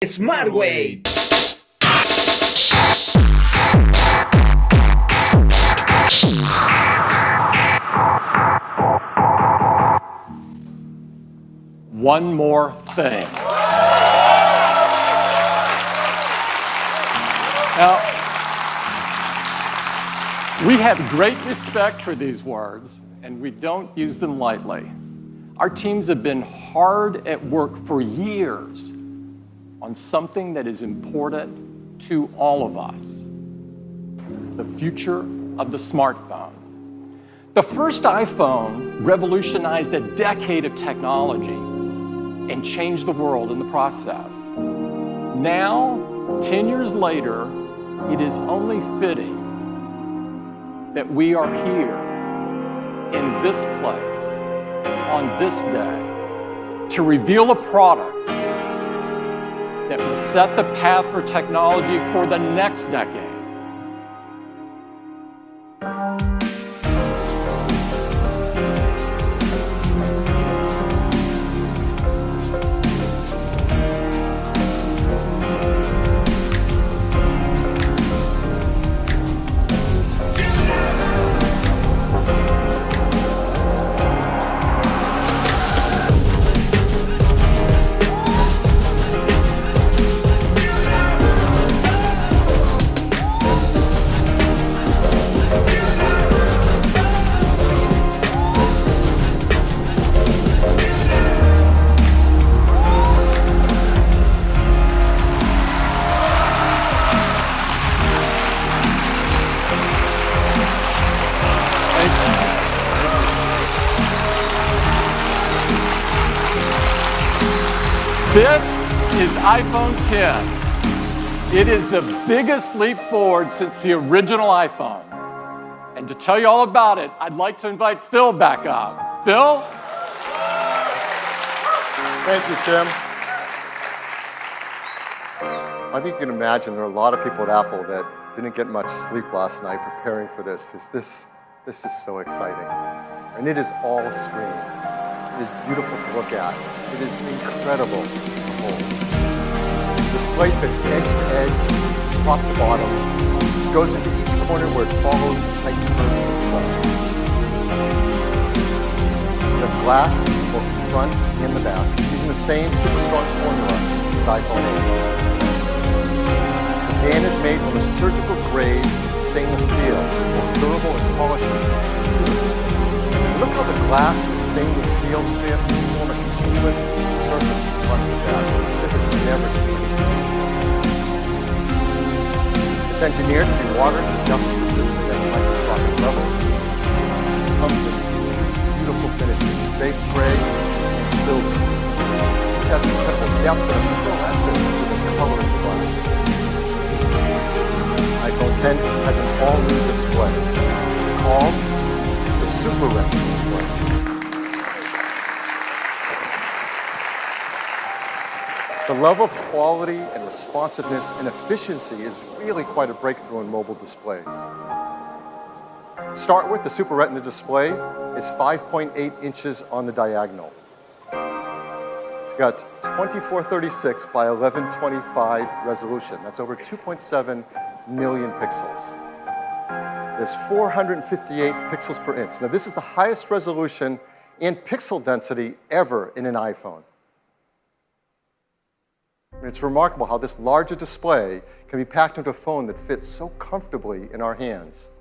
SmartWay. One more thing. Now, we have great respect for these words, and we don't use them lightly. Our teams have been hard at work for years on something that is important to all of us, the future of the smartphone. The first iPhone revolutionized a decade of technology and changed the world in the process. Now, 10 years later, it is only fitting that we are here in this place on this day to reveal a product that will set the path for technology for the next decade. This is iPhone 10. It is the biggest leap forward since the original iPhone. And to tell you all about it, I'd like to invite Phil back up. Phil? Thank you, Tim. I think you can imagine there are a lot of people at Apple that didn't get much sleep last night preparing for this. This is so exciting. And it is all screen. It is beautiful to look at. It is incredible to hold. The display fits edge to edge, top to bottom. It goes into each corner where it follows the tight curve of the phone. It has glass both the front and the back, using the same super strong formula as iPhone 8. The band is made from a surgical grade stainless steel, both durable and polished. Look how the glass and stainless steel form a continuous surface in front of the back, as if it's never changing. It's engineered to be water and dust resistant at a microscopic level. It comes in beautiful finishes, space gray and silver, which has incredible depth and pearlescence to the color of the glass. iPhone 10 has an all-new display. It's called the Super Retina display. The level of quality and responsiveness and efficiency is really quite a breakthrough in mobile displays. To start with, the Super Retina display is 5.8 inches on the diagonal. It's got 2436 by 1125 resolution. That's over 2.7 million pixels. There's 458 pixels per inch. Now, this is the highest resolution and pixel density ever in an iPhone. And it's remarkable how this larger display can be packed into a phone that fits so comfortably in our hands.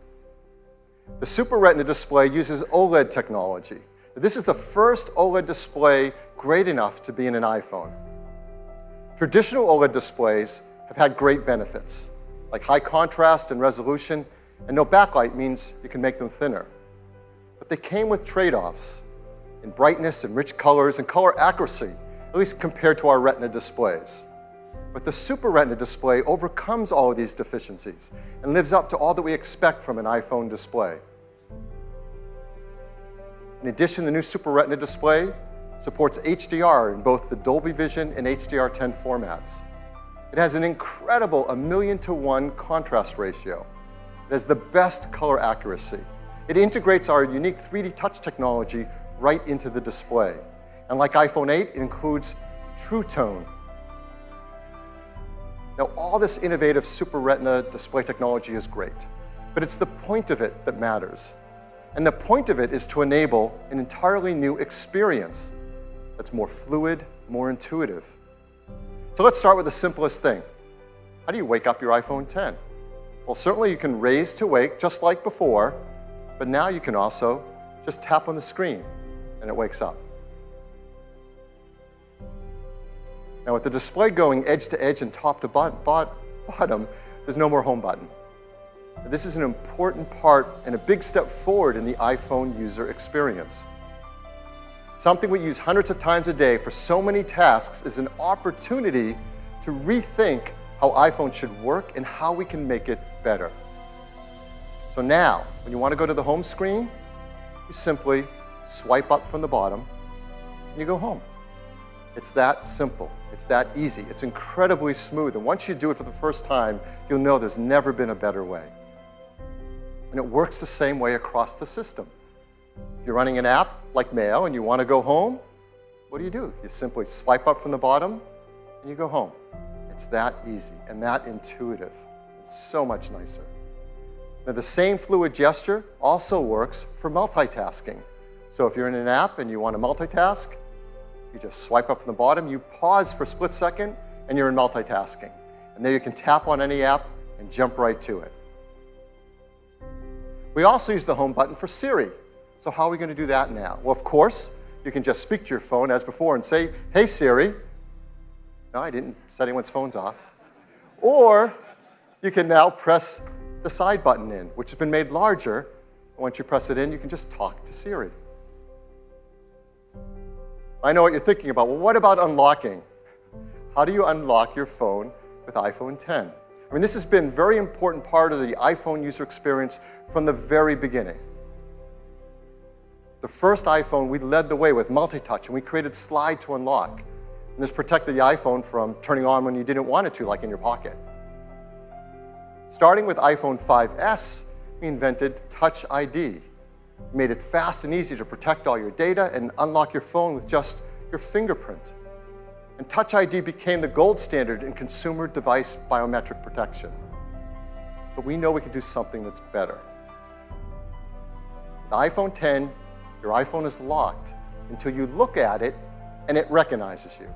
The Super Retina display uses OLED technology. This is the first OLED display great enough to be in an iPhone. Traditional OLED displays have had great benefits, like high contrast and resolution, and no backlight means you can make them thinner. But they came with trade-offs in brightness and rich colors and color accuracy, at least compared to our Retina displays. But the Super Retina display overcomes all of these deficiencies and lives up to all that we expect from an iPhone display. In addition, the new Super Retina display supports HDR in both the Dolby Vision and HDR10 formats. It has an incredible 1,000,000 to 1 contrast ratio. It has the best color accuracy. It integrates our unique 3D touch technology right into the display. And like iPhone 8, it includes True Tone. Now, all this innovative Super Retina display technology is great, but it's the point of it that matters. And the point of it is to enable an entirely new experience that's more fluid, more intuitive. So let's start with the simplest thing. How do you wake up your iPhone 10? Well, certainly you can raise to wake just like before, but now you can also just tap on the screen and it wakes up. Now with the display going edge to edge and top to bottom, there's no more home button. And this is an important part and a big step forward in the iPhone user experience. Something we use hundreds of times a day for so many tasks is an opportunity to rethink how iPhone should work and how we can make it better. So now, when you want to go to the home screen, you simply swipe up from the bottom and you go home. It's that simple. It's that easy. It's incredibly smooth. And once you do it for the first time, you'll know there's never been a better way. And it works the same way across the system. If you're running an app like Mail and you want to go home, what do? You simply swipe up from the bottom and you go home. It's that easy and that intuitive. It's so much nicer. Now, the same fluid gesture also works for multitasking. So if you're in an app and you want to multitask, you just swipe up from the bottom, you pause for a split second, and you're in multitasking. And there you can tap on any app and jump right to it. We also use the home button for Siri. So how are we going to do that now? Well, of course, you can just speak to your phone as before and say, "Hey Siri." No, I didn't set anyone's phones off. Or you can now press the side button in, which has been made larger. Once you press it in, you can just talk to Siri. I know what you're thinking about. Well, what about unlocking? How do you unlock your phone with iPhone 10? I mean, this has been a very important part of the iPhone user experience from the very beginning. The first iPhone, we led the way with multi-touch, and we created slide to unlock. And this protected the iPhone from turning on when you didn't want it to, like in your pocket. Starting with iPhone 5S, we invented Touch ID. We made it fast and easy to protect all your data and unlock your phone with just your fingerprint. And Touch ID became the gold standard in consumer device biometric protection. But we know we can do something that's better. With the iPhone 10, your iPhone is locked until you look at it and it recognizes you.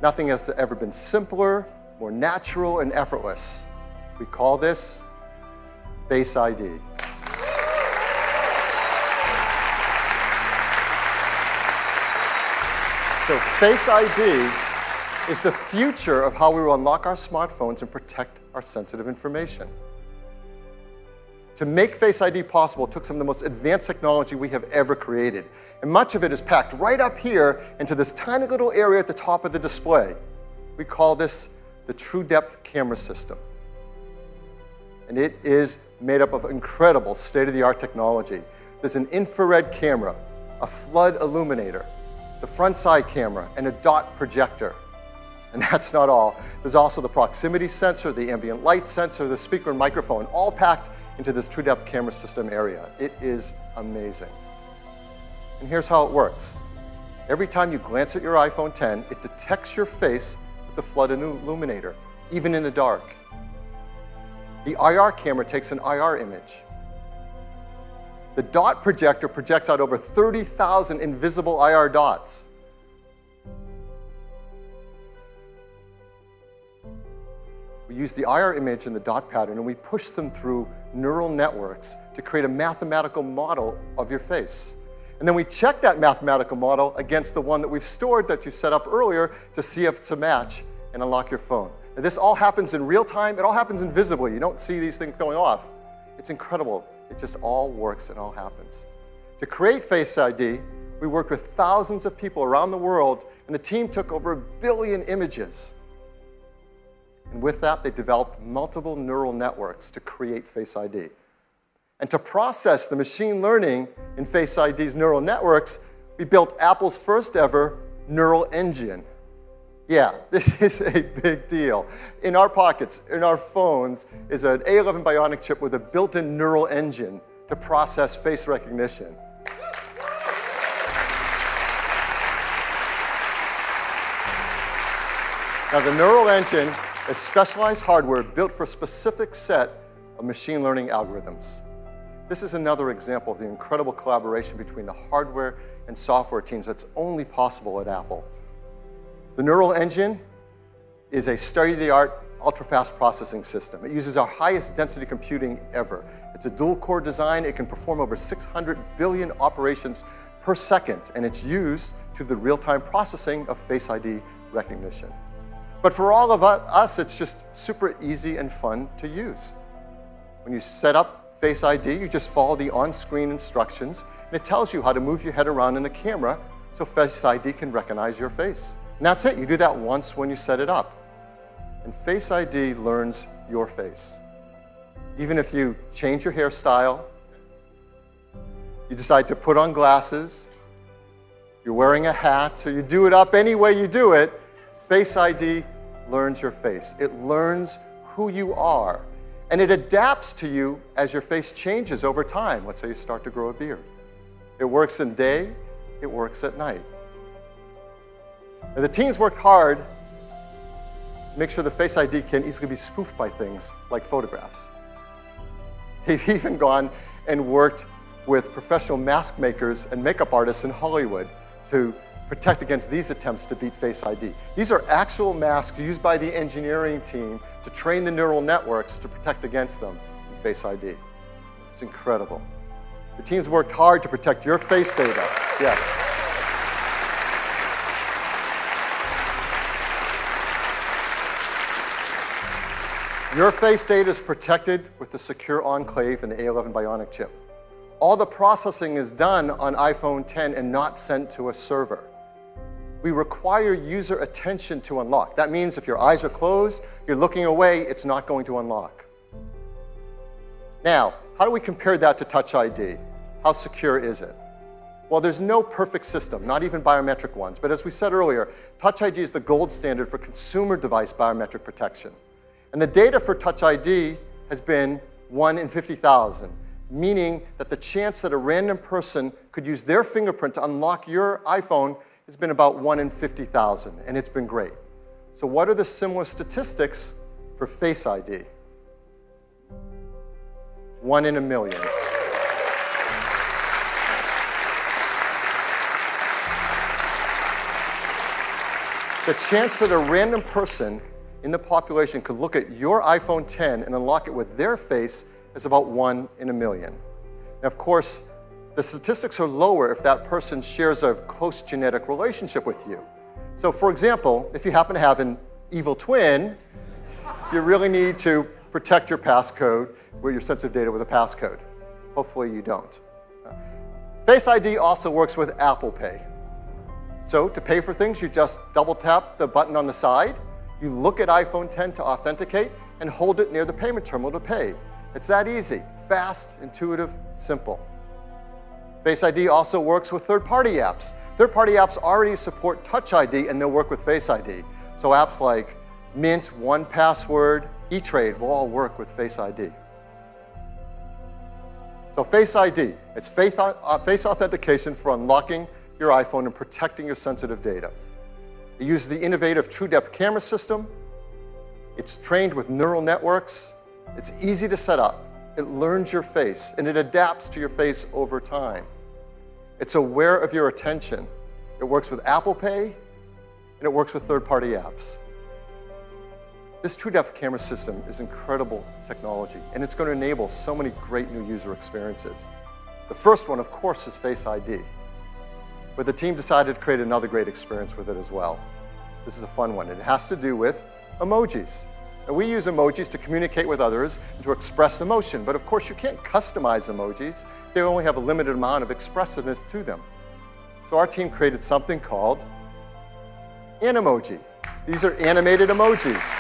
Nothing has ever been simpler, more natural, and effortless. We call this Face ID. So Face ID is the future of how we will unlock our smartphones and protect our sensitive information. To make Face ID possible took some of the most advanced technology we have ever created. And much of it is packed right up here into this tiny little area at the top of the display. We call this the True Depth Camera System. And it is made up of incredible state-of-the-art technology. There's an infrared camera, a flood illuminator, the front side camera, and a dot projector. And that's not all. There's also the proximity sensor, the ambient light sensor, the speaker and microphone, all packed into this True Depth Camera System area. It is amazing. And here's how it works. Every time you glance at your iPhone 10, it detects your face with the flood illuminator, even in the dark. The IR camera takes an IR image. The dot projector projects out over 30,000 invisible IR dots. We use the IR image and the dot pattern, and we push them through neural networks to create a mathematical model of your face. And then we check that mathematical model against the one that we've stored that you set up earlier to see if it's a match and unlock your phone. And this all happens in real time. It all happens invisibly. You don't see these things going off. It's incredible. It just all works and all happens. To create Face ID, we worked with thousands of people around the world, and the team took over 1 billion images. And with that, they developed multiple neural networks to create Face ID. And to process the machine learning in Face ID's neural networks, we built Apple's first ever neural engine. Yeah, this is a big deal. In our pockets, in our phones, is an A11 Bionic chip with a built-in neural engine to process face recognition. Now, the neural engine is specialized hardware built for a specific set of machine learning algorithms. This is another example of the incredible collaboration between the hardware and software teams that's only possible at Apple. The Neural Engine is a state-of-the-art ultra-fast processing system. It uses our highest density computing ever. It's a dual-core design. It can perform over 600 billion operations per second, and it's used to the real-time processing of Face ID recognition. But for all of us, it's just super easy and fun to use. When you set up Face ID, you just follow the on-screen instructions, and it tells you how to move your head around in the camera so Face ID can recognize your face. And that's it. You do that once when you set it up. And Face ID learns your face. Even if you change your hairstyle, you decide to put on glasses, you're wearing a hat, or you do it up any way you do it, Face ID learns your face. It learns who you are. And it adapts to you as your face changes over time. Let's say you start to grow a beard. It works in day, it works at night. And the teams worked hard to make sure the Face ID can easily be spoofed by things like photographs. They've even gone and worked with professional mask makers and makeup artists in Hollywood to protect against these attempts to beat Face ID. These are actual masks used by the engineering team to train the neural networks to protect against them in Face ID. It's incredible. The teams worked hard to protect your face data. Yes. Your face data is protected with the secure enclave and the A11 Bionic chip. All the processing is done on iPhone X and not sent to a server. We require user attention to unlock. That means if your eyes are closed, you're looking away, it's not going to unlock. Now, how do we compare that to Touch ID? How secure is it? Well, there's no perfect system, not even biometric ones. But as we said earlier, Touch ID is the gold standard for consumer device biometric protection. And the data for Touch ID has been 1 in 50,000, meaning that the chance that a random person could use their fingerprint to unlock your iPhone has been about 1 in 50,000, and it's been great. So what are the similar statistics for Face ID? 1 in a million. The chance that a random person in the population could look at your iPhone X and unlock it with their face is about 1 in a million. Now, of course, the statistics are lower if that person shares a close genetic relationship with you. So, for example, if you happen to have an evil twin, you really need to protect your passcode with your sensitive data with a passcode. Hopefully you don't. Face ID also works with Apple Pay. So to pay for things, you just double tap the button on the side, you look at iPhone X to authenticate, and hold it near the payment terminal to pay. It's that easy, fast, intuitive, simple. Face ID also works with third-party apps. Third-party apps already support Touch ID, and they'll work with Face ID. So apps like Mint, 1Password, eTrade will all work with Face ID. So Face ID, it's face authentication for unlocking your iPhone and protecting your sensitive data. It uses the innovative TrueDepth camera system. It's trained with neural networks. It's easy to set up. It learns your face, and it adapts to your face over time. It's aware of your attention. It works with Apple Pay, and it works with third-party apps. This TrueDepth camera system is incredible technology, and it's going to enable so many great new user experiences. The first one, of course, is Face ID. But the team decided to create another great experience with it as well. This is a fun one. It has to do with emojis. Now, we use emojis to communicate with others and to express emotion, but of course you can't customize emojis. They only have a limited amount of expressiveness to them. So our team created something called Animoji. These are animated emojis.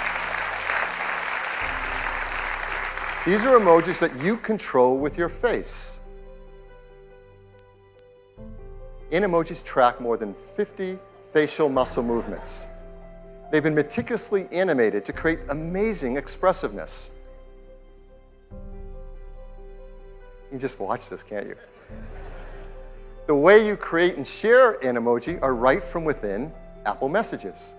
These are emojis that you control with your face. Animojis track more than 50 facial muscle movements. They've been meticulously animated to create amazing expressiveness. You can just watch this, can't you? The way you create and share Animoji are right from within Apple Messages.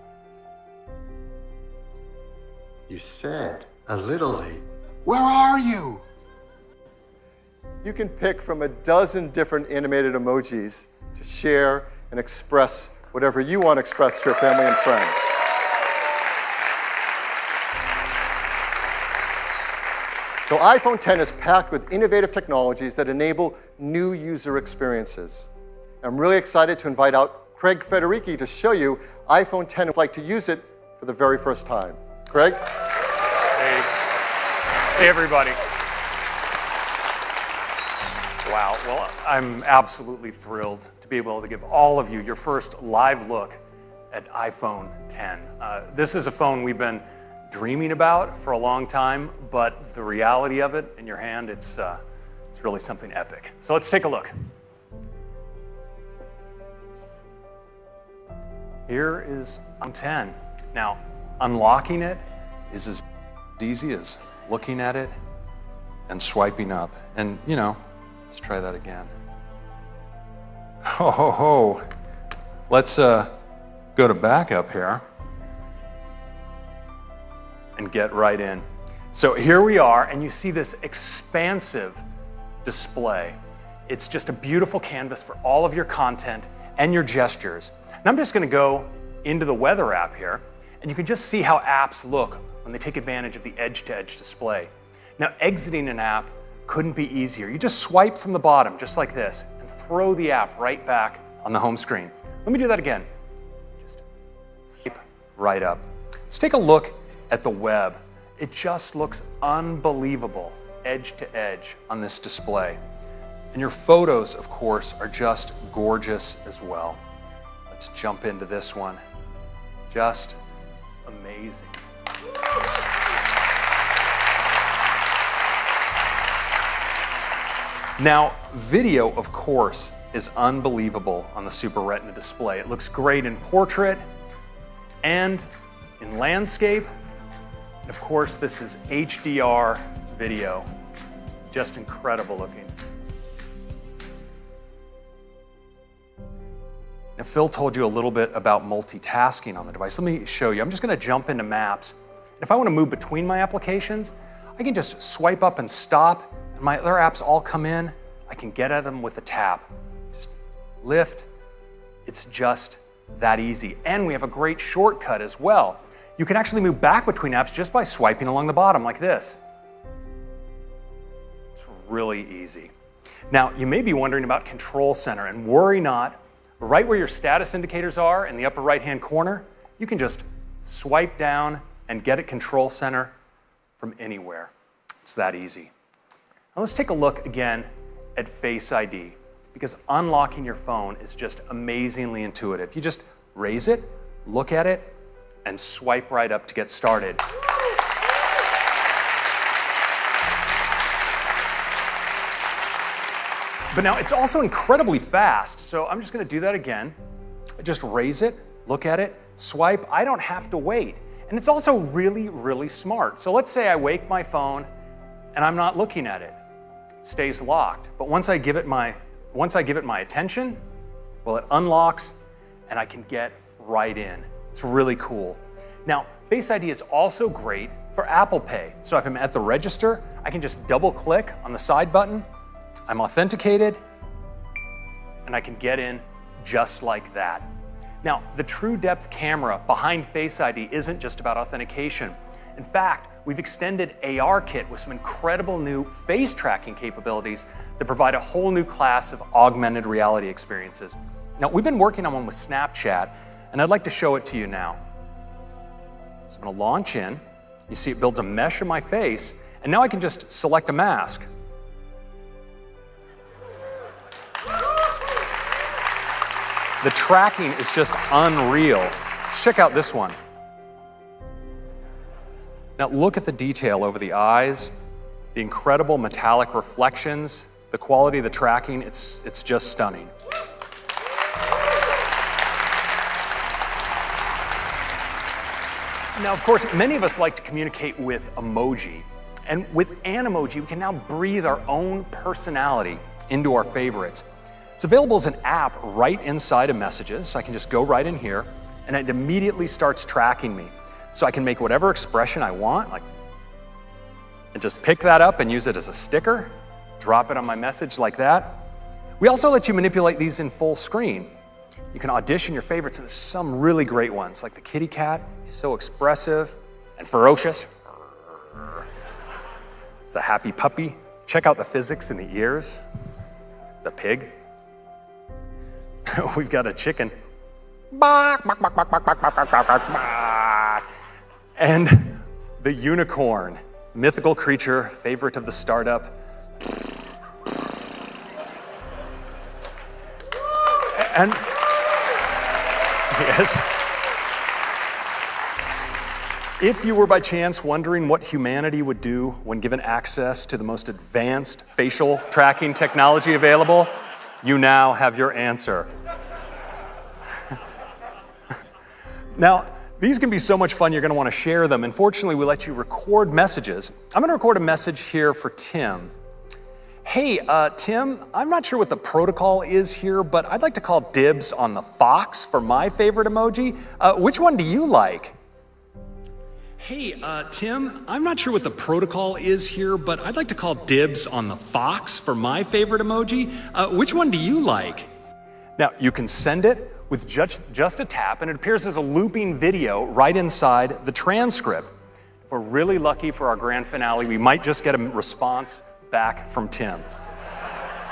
You said a little late. Where are you? You can pick from a dozen different animated emojis to share and express whatever you want to express to your family and friends. So iPhone X is packed with innovative technologies that enable new user experiences. I'm really excited to invite out Craig Federici to show you iPhone X is like to use it for the very first time. Craig? Hey everybody. Wow, well, I'm absolutely thrilled to be able to give all of you your first live look at iPhone X. This is a phone we've been dreaming about for a long time, but the reality of it in your hand, it's really something epic. So let's take a look. Here is iPhone X. Now, unlocking it is as easy as looking at it and swiping up. And, you know, let's try that again. Ho, ho, ho. Let's go to backup here and get right in. So here we are, and you see this expansive display. It's just a beautiful canvas for all of your content and your gestures. And I'm just gonna go into the weather app here, and you can just see how apps look when they take advantage of the edge-to-edge display. Now, exiting an app couldn't be easier. You just swipe from the bottom, just like this, and throw the app right back on the home screen. Let me do that again. Just swipe right up. Let's take a look at the web. It just looks unbelievable, edge to edge on this display. And your photos, of course, are just gorgeous as well. Let's jump into this one. Just amazing. Now, video, of course, is unbelievable on the Super Retina display. It looks great in portrait and in landscape. And of course, this is HDR video. Just incredible looking. Now, Phil told you a little bit about multitasking on the device. Let me show you. I'm just going to jump into Maps. And if I want to move between my applications, I can just swipe up and stop, and my other apps all come in. I can get at them with a tap. Just lift. It's just that easy. And we have a great shortcut as well. You can actually move back between apps just by swiping along the bottom like this. It's really easy. Now, you may be wondering about Control Center, and worry not. Right where your status indicators are in the upper right-hand corner, you can just swipe down and get at Control Center from anywhere. It's that easy. Now let's take a look again at Face ID, because unlocking your phone is just amazingly intuitive. You just raise it, look at it, and swipe right up to get started. But now it's also incredibly fast, so I'm just going to do that again. I just raise it, look at it, swipe. I don't have to wait. And it's also really, really smart. So let's say I wake my phone and I'm not looking at it. It stays locked. But once I give it my attention, well, it unlocks and I can get right in. It's really cool. Now, Face ID is also great for Apple Pay. So if I'm at the register, I can just double click on the side button. I'm authenticated, and I can get in just like that. Now, the true depth camera behind Face ID isn't just about authentication. In fact, we've extended ARKit with some incredible new face tracking capabilities that provide a whole new class of augmented reality experiences. Now, we've been working on one with Snapchat, and I'd like to show it to you now. So I'm going to launch in. You see it builds a mesh of my face, and now I can just select a mask. The tracking is just unreal. Let's check out this one. Now look at the detail over the eyes, the incredible metallic reflections, the quality of the tracking, it's just stunning. Now, of course, many of us like to communicate with emoji. And with Animoji, we can now breathe our own personality into our favorites. It's available as an app right inside of Messages. So I can just go right in here, and it immediately starts tracking me. so I can make whatever expression I want, like, and just pick that up and use it as a sticker, drop it on my message like that. We also let you manipulate these in full screen. You can audition your favorites, and there's some really great ones, like the kitty cat. He's so expressive and ferocious. It's a happy puppy. Check out the physics in the ears. The pig. We've got a chicken. And the unicorn, mythical creature, favorite of the startup. And yes. If you were by chance wondering what humanity would do when given access to the most advanced facial tracking technology available, you now have your answer. Now, these can be so much fun, you're going to want to share them. Unfortunately, we let you record messages. I'm going to record a message here for Tim. Hey, Tim, I'm not sure what the protocol is here, but I'd like to call dibs on the fox for my favorite emoji. Which one do you like? Hey, Tim, I'm not sure what the protocol is here, but I'd like to call dibs on the fox for my favorite emoji. Which one do you like? Now, you can send it with just a tap, and it appears as a looping video right inside the transcript. If we're really lucky for our grand finale, we might just get a response back from Tim.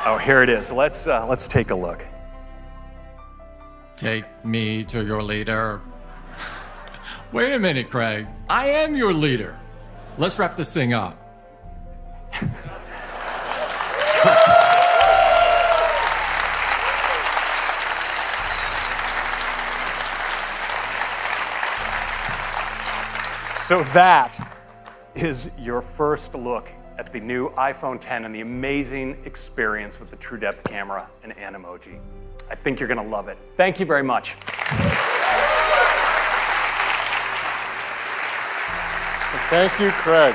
Oh, here it is. Let's take a look. Take me to your leader. Wait a minute, Craig. I am your leader. Let's wrap this thing up. So that is your first look at the new iPhone X and the amazing experience with the True Depth camera and Animoji. I think you're going to love it. Thank you very much. Thank you, Craig.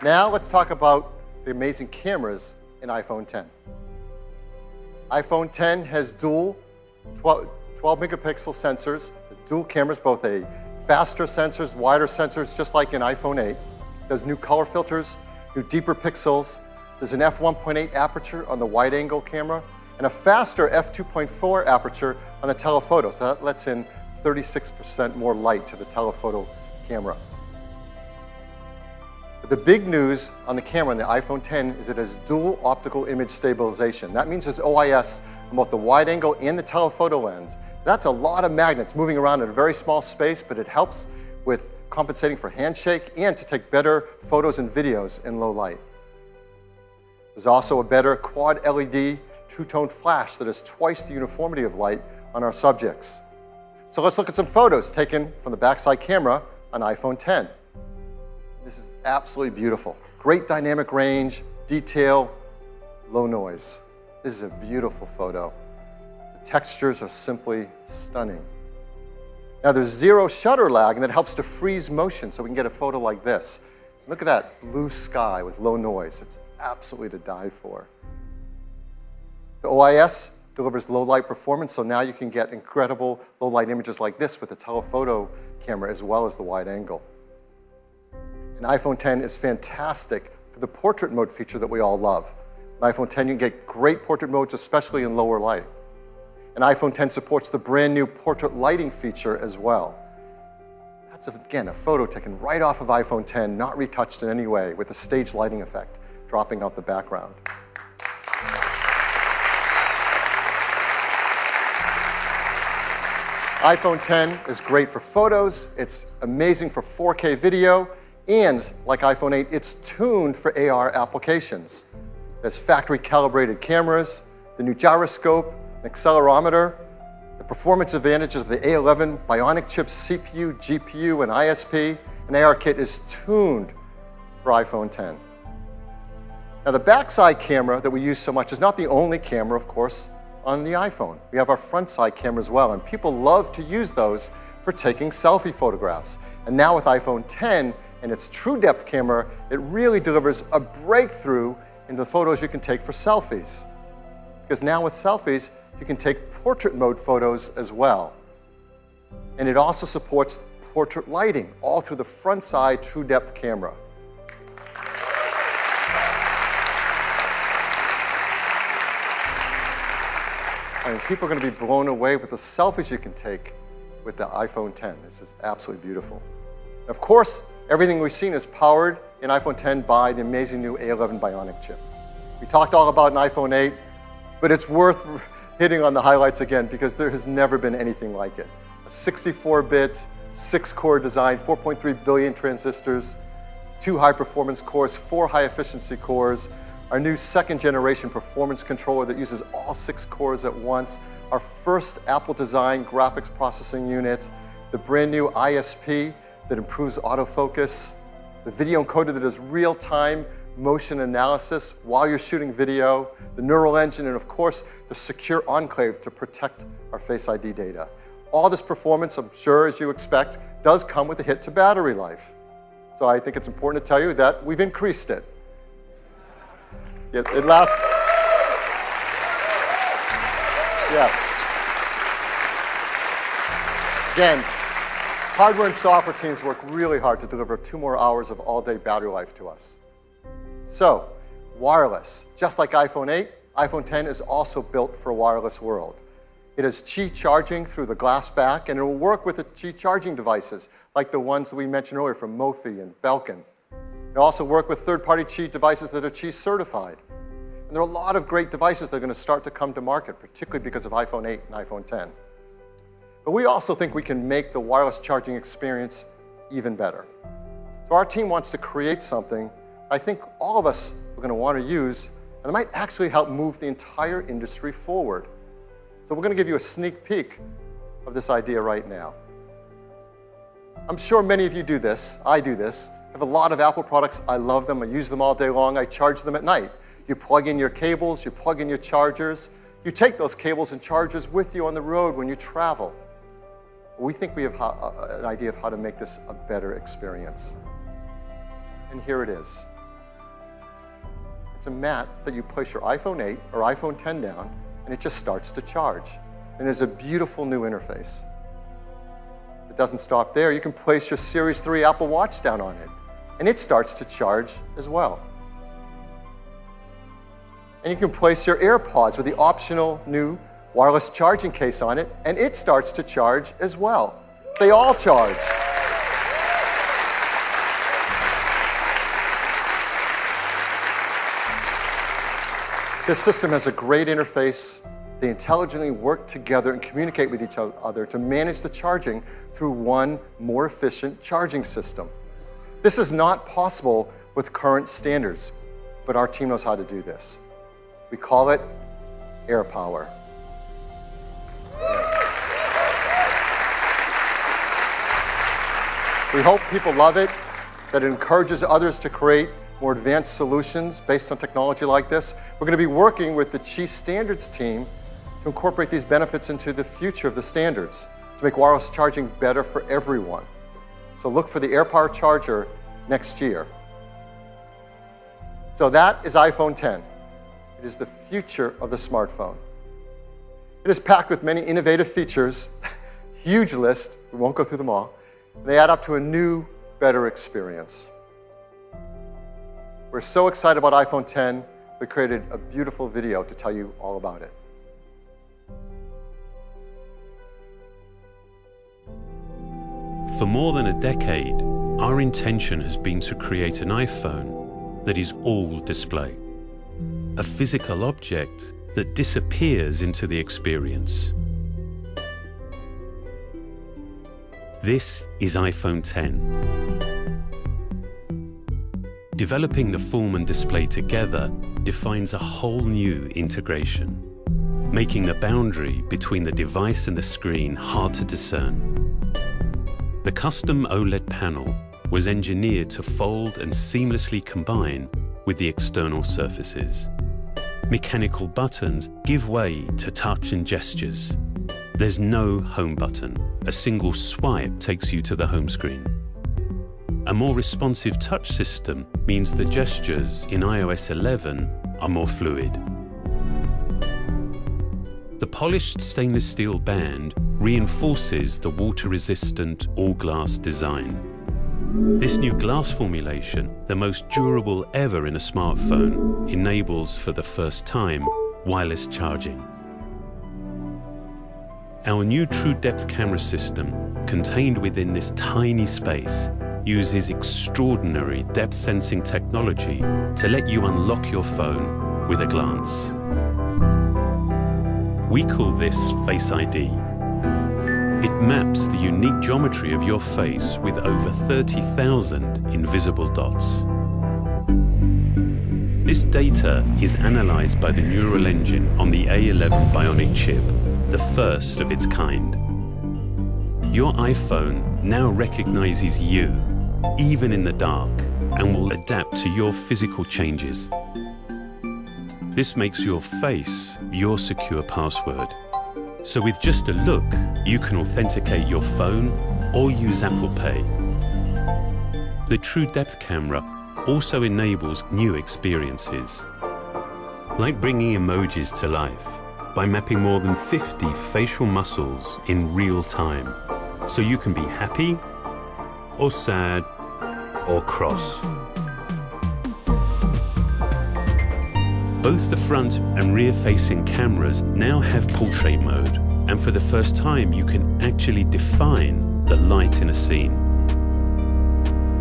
Now let's talk about the amazing cameras in iPhone X. iPhone X has dual 12 megapixel sensors, dual cameras, both a faster sensors, wider sensors, just like in iPhone 8. There's new color filters, new deeper pixels. There's an f1.8 aperture on the wide-angle camera and a faster f2.4 aperture on the telephoto. So that lets in 36% more light to the telephoto camera. But the big news on the camera on the iPhone X is that it has dual optical image stabilization. That means there's OIS on both the wide-angle and the telephoto lens. That's a lot of magnets moving around in a very small space, but it helps with compensating for handshake and to take better photos and videos in low light. There's also a better quad LED two-tone flash that has twice the uniformity of light on our subjects. So let's look at some photos taken from the backside camera on iPhone X. This is absolutely beautiful. Great dynamic range, detail, low noise. This is a beautiful photo. The textures are simply stunning. Now there's zero shutter lag, and that helps to freeze motion so we can get a photo like this. Look at that blue sky with low noise. It's absolutely to die for. The OIS delivers low light performance, so now you can get incredible low light images like this with the telephoto camera as well as the wide angle. And iPhone X is fantastic for the portrait mode feature that we all love. On iPhone X you can get great portrait modes, especially in lower light. And iPhone X supports the brand new portrait lighting feature as well. That's, again, a photo taken right off of iPhone X, not retouched in any way, with a stage lighting effect dropping out the background. iPhone X is great for photos, it's amazing for 4K video, and like iPhone 8, it's tuned for AR applications. It has factory calibrated cameras, the new gyroscope, an accelerometer, the performance advantages of the A11 Bionic chips CPU, GPU, and ISP, and ARKit is tuned for iPhone X. Now the backside camera that we use so much is not the only camera, of course, on the iPhone. We have our front side camera as well, and people love to use those for taking selfie photographs. And now with iPhone X and its true depth camera, it really delivers a breakthrough in the photos you can take for selfies. Because now with selfies, you can take portrait mode photos as well. And it also supports portrait lighting, all through the front side true depth camera. I mean, people are going to be blown away with the selfies you can take with the iPhone 10. This is absolutely beautiful. Of course, everything we've seen is powered in iPhone 10 by the amazing new A11 Bionic chip. We talked all about an iPhone 8, but it's worth hitting on the highlights again because there has never been anything like it. A 64-bit, 6-core design, 4.3 billion transistors, 2 high-performance cores, 4 high-efficiency cores, our new second-generation performance controller that uses all 6 cores at once, our first Apple-designed graphics processing unit, the brand new ISP that improves autofocus, the video encoder that does real-time motion analysis while you're shooting video, the neural engine, and of course, the secure enclave to protect our Face ID data. All this performance, I'm sure, as you expect, does come with a hit to battery life. So I think it's important to tell you that we've increased it. Yes, it lasts. Yes. Again, hardware and software teams work really hard to deliver 2 more hours of all-day battery life to us. So, wireless. Just like iPhone 8, iPhone 10 is also built for a wireless world. It has Qi charging through the glass back, and it will work with the Qi charging devices, like the ones that we mentioned earlier from Mophie and Belkin. It'll also work with third-party Qi devices that are Qi certified. And there are a lot of great devices that are going to start to come to market, particularly because of iPhone 8 and iPhone 10. But we also think we can make the wireless charging experience even better. So our team wants to create something I think all of us are going to want to use, and it might actually help move the entire industry forward. So we're going to give you a sneak peek of this idea right now. I'm sure many of you do this. I do this. I have a lot of Apple products. I love them. I use them all day long. I charge them at night. You plug in your cables. You plug in your chargers. You take those cables and chargers with you on the road when you travel. We think we have an idea of how to make this a better experience. And here it is. It's a mat that you place your iPhone 8 or iPhone 10 down, and it just starts to charge. And there's a beautiful new interface. It doesn't stop there. You can place your Series 3 Apple Watch down on it, and it starts to charge as well. And you can place your AirPods with the optional new wireless charging case on it, and it starts to charge as well. They all charge. This system has a great interface. They intelligently work together and communicate with each other to manage the charging through one more efficient charging system. This is not possible with current standards, but our team knows how to do this. We call it AirPower. We hope people love it, that it encourages others to create more advanced solutions based on technology like this. We're going to be working with the Qi Standards team to incorporate these benefits into the future of the standards to make wireless charging better for everyone. So look for the AirPower charger next year. So that is iPhone 10. It is the future of the smartphone. It is packed with many innovative features, huge list, we won't go through them all. They add up to a new, better experience. We're so excited about iPhone 10, we created a beautiful video to tell you all about it. For more than a decade, our intention has been to create an iPhone that is all display. A physical object that disappears into the experience. This is iPhone 10. Developing the form and display together defines a whole new integration, making the boundary between the device and the screen hard to discern. The custom OLED panel was engineered to fold and seamlessly combine with the external surfaces. Mechanical buttons give way to touch and gestures. There's no home button. A single swipe takes you to the home screen. A more responsive touch system means the gestures in iOS 11 are more fluid. The polished stainless steel band reinforces the water-resistant all-glass design. This new glass formulation, the most durable ever in a smartphone, enables for the first time wireless charging. Our new True Depth camera system, contained within this tiny space, uses extraordinary depth sensing technology to let you unlock your phone with a glance. We call this Face ID. It maps the unique geometry of your face with over 30,000 invisible dots. This data is analyzed by the neural engine on the A11 Bionic chip, the first of its kind. Your iPhone now recognizes you, even in the dark, and will adapt to your physical changes. This makes your face your secure password. So with just a look, you can authenticate your phone or use Apple Pay. The True Depth camera also enables new experiences, like bringing emojis to life by mapping more than 50 facial muscles in real time, so you can be happy or sad or cross. Both the front and rear-facing cameras now have portrait mode, and for the first time you can actually define the light in a scene.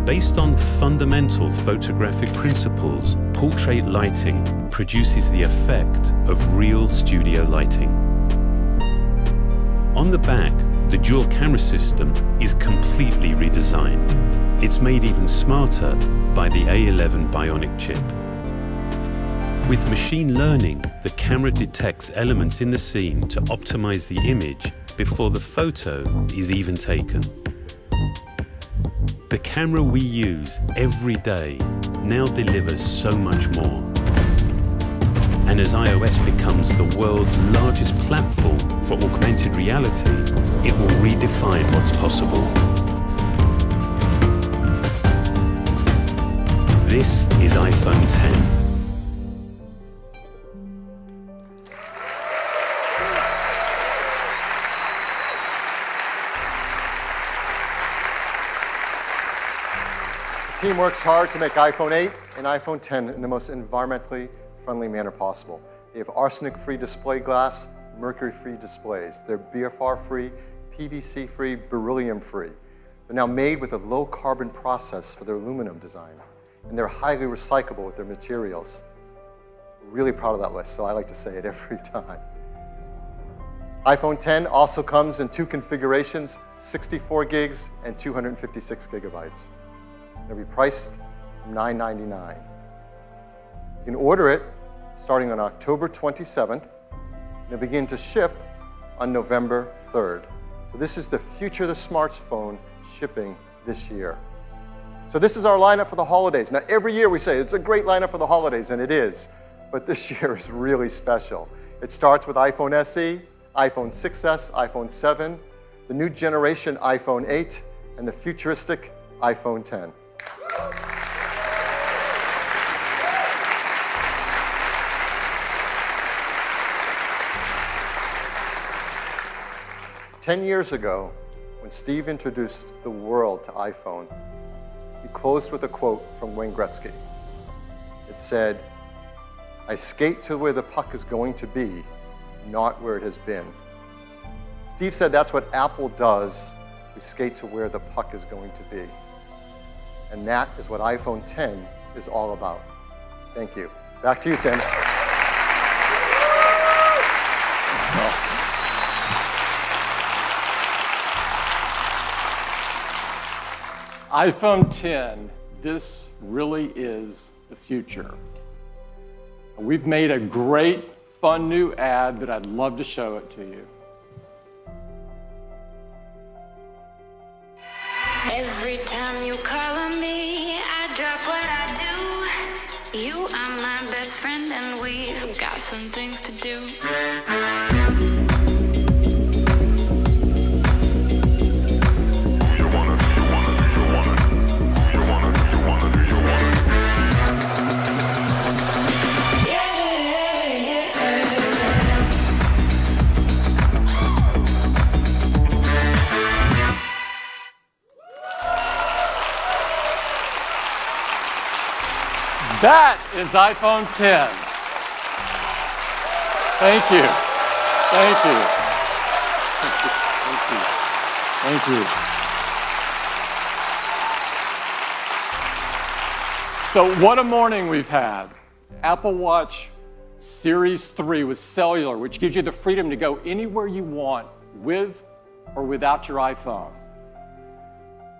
Based on fundamental photographic principles, portrait lighting produces the effect of real studio lighting. On the back, the dual camera system is completely redesigned. It's made even smarter by the A11 Bionic chip. With machine learning, the camera detects elements in the scene to optimize the image before the photo is even taken. The camera we use every day now delivers so much more. And as iOS becomes the world's largest platform for augmented reality, it will redefine what's possible. This is iPhone 10. The team works hard to make iPhone 8 and iPhone 10 in the most environmentally friendly manner possible. They have arsenic-free display glass, mercury-free displays. They're BFR-free, PVC-free, beryllium-free. They're now made with a low-carbon process for their aluminum design, and they're highly recyclable with their materials. We're really proud of that list, so I like to say it every time. iPhone 10 also comes in two configurations, 64 gigs and 256 gigabytes. It'll be priced $9.99. You can order it starting on October 27th, and they'll begin to ship on November 3rd. So this is the future of the smartphone shipping this year. So this is our lineup for the holidays. Now every year we say it's a great lineup for the holidays, and it is, but this year is really special. It starts with iPhone SE, iPhone 6s, iPhone 7, the new generation iPhone 8, and the futuristic iPhone 10. 10 years ago, when Steve introduced the world to iPhone, he closed with a quote from Wayne Gretzky. It said, "I skate to where the puck is going to be, not where it has been." Steve said that's what Apple does. We skate to where the puck is going to be. And that is what iPhone 10 is all about. Thank you. Back to you, Tim. iPhone 10, this really is the future. We've made a great, fun new ad that I'd love to show it to you. Every time you call on me, I drop what I do. You are my best friend and we've got some things to do. That is iPhone 10. Thank you. Thank you. Thank you. Thank you. So what a morning we've had. Apple Watch Series 3 with cellular, which gives you the freedom to go anywhere you want with or without your iPhone.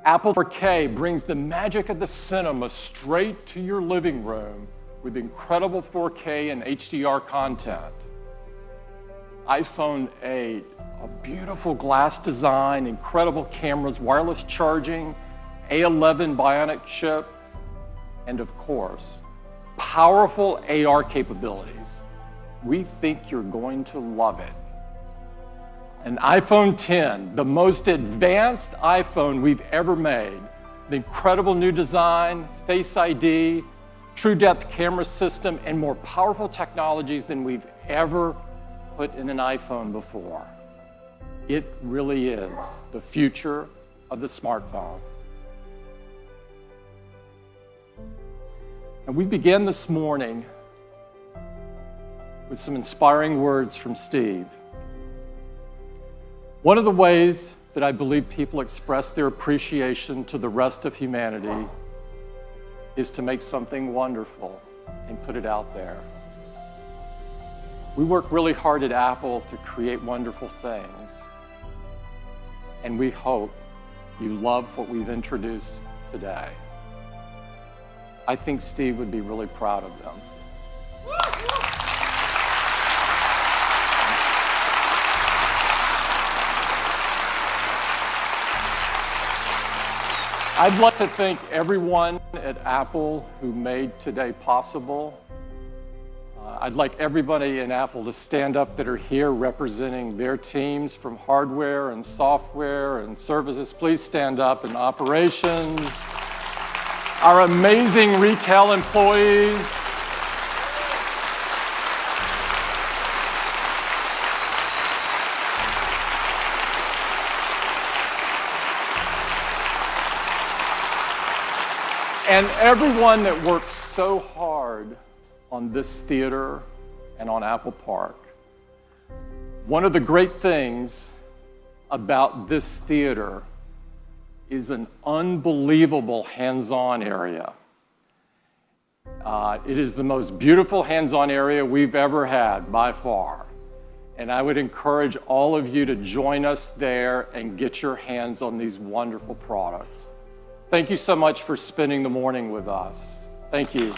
Apple 4K brings the magic of the cinema straight to your living room with incredible 4K and HDR content. iPhone 8, a beautiful glass design, incredible cameras, wireless charging, A11 Bionic chip, and of course, powerful AR capabilities. We think you're going to love it. An iPhone 10, the most advanced iPhone we've ever made. The incredible new design, Face ID, true depth camera system, and more powerful technologies than we've ever put in an iPhone before. It really is the future of the smartphone. And we began this morning with some inspiring words from Steve. One of the ways that I believe people express their appreciation to the rest of humanity is to make something wonderful and put it out there. We work really hard at Apple to create wonderful things, and we hope you love what we've introduced today. I think Steve would be really proud of them. I'd like to thank everyone at Apple who made today possible. I'd like everybody in Apple to stand up that are here representing their teams from hardware and software and services. Please stand up, and operations. Our amazing retail employees. And everyone that works so hard on this theater and on Apple Park. One of the great things about this theater is an unbelievable hands-on area. It is the most beautiful hands-on area we've ever had, by far. And I would encourage all of you to join us there and get your hands on these wonderful products. Thank you so much for spending the morning with us. Thank you.